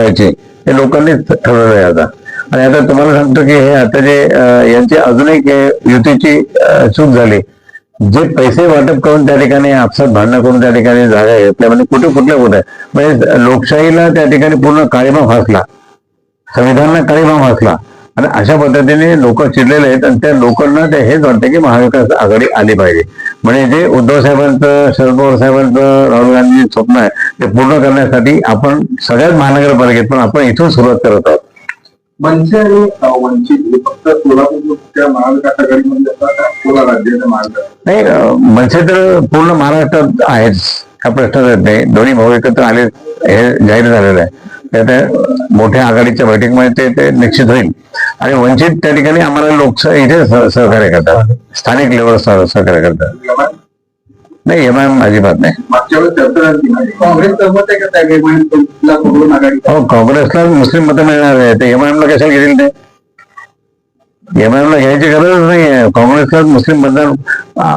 करायचे हे लोकांनी ठरवलं आहे आता. आणि आता तुम्हाला सांगतो की हे आता जे यांची अजून एक युतीची चूक झाली. जे पैसे वाटप करून त्या ठिकाणी आपसात भांडणं करून त्या ठिकाणी जागा घेतल्या म्हणजे कुठे म्हणजे लोकशाहीला त्या ठिकाणी पूर्ण काळीमा फासला, संविधानाला काळीमा फासला. आणि अशा पद्धतीने लोक चिडलेले आहेत आणि त्या लोकांना ते हेच वाटतं की महाविकास आघाडी आली पाहिजे. म्हणजे जे उद्धव साहेबांचं, शरद पवार साहेबांचं, राहुल गांधींचं स्वप्न आहे ते पूर्ण करण्यासाठी आपण सगळ्याच महानगरपालिकेत पण आपण इथून सुरुवात करत आहोत. मनसे आणि वंचित फक्त सोलापूरच्या महाविकास आघाडीमध्ये पूर्ण राज्याच्या महाविकास नाही, मनसे तर पूर्ण महाराष्ट्रात आहेच, हा प्रश्नच येत नाही. दोन्ही भाऊ एकत्र आले हे जाहीर झालेलं आहे. त्यात मोठ्या आघाडीच्या बैठकीमध्ये ते निश्चित होईल. आणि वंचित त्या ठिकाणी आम्हाला लोकशाही इथे सहकार्य करतात, स्थानिक लेवल सहकार्य करतात. नाही, एमआयएम अजिबात नाही. मागच्या वेळेस चर्चा झाली काँग्रेस सहमत आहे का त्या हो, काँग्रेसला मुस्लिम मतं मिळणार आहे, ते एमआयएमला कशाला घेतील? ते एमआयएमला घ्यायची गरजच नाहीये. काँग्रेसला मुस्लिम मतदान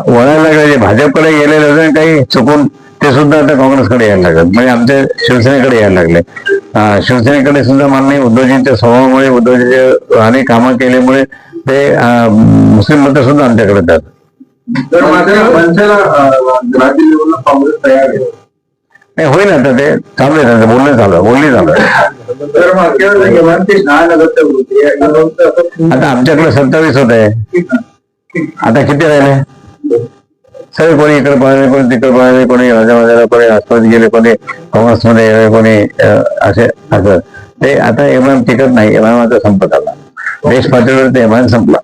वळायला लागले, भाजपकडे गेलेले काही चुकून ते सुद्धा आता काँग्रेसकडे यायला लागत, म्हणजे आमच्या शिवसेनेकडे यायला लागले. शिवसेनेकडे सुद्धा माननीय उद्धवजींच्या स्वभावामुळे, उद्धवजींचे अनेक कामं केल्यामुळे ते मुस्लिम मतं सुद्धा आमच्याकडे येतात. तर माझ्या मनसेला राज्य लेवलला काँग्रेस तयार आहे. नाही, होईल आता, ते चालू आहे, बोलणी चालू आहे. तर मागच्या वेळेस आता आमच्याकडे 27 होत आहे, आता किती राहिले? सगळे कोणी इकडे पळाले, कोणी तिकडे पळाले, कोणी राजामाजाला, कोणी राष्ट्रवादी गेले, कोणी काँग्रेसमध्ये गेले, कोणी असे असं. ते आता एमआयएम टिकत नाही, एमआयएम आता संपत आला. देश पातळीवर ते एमआयएम संपला.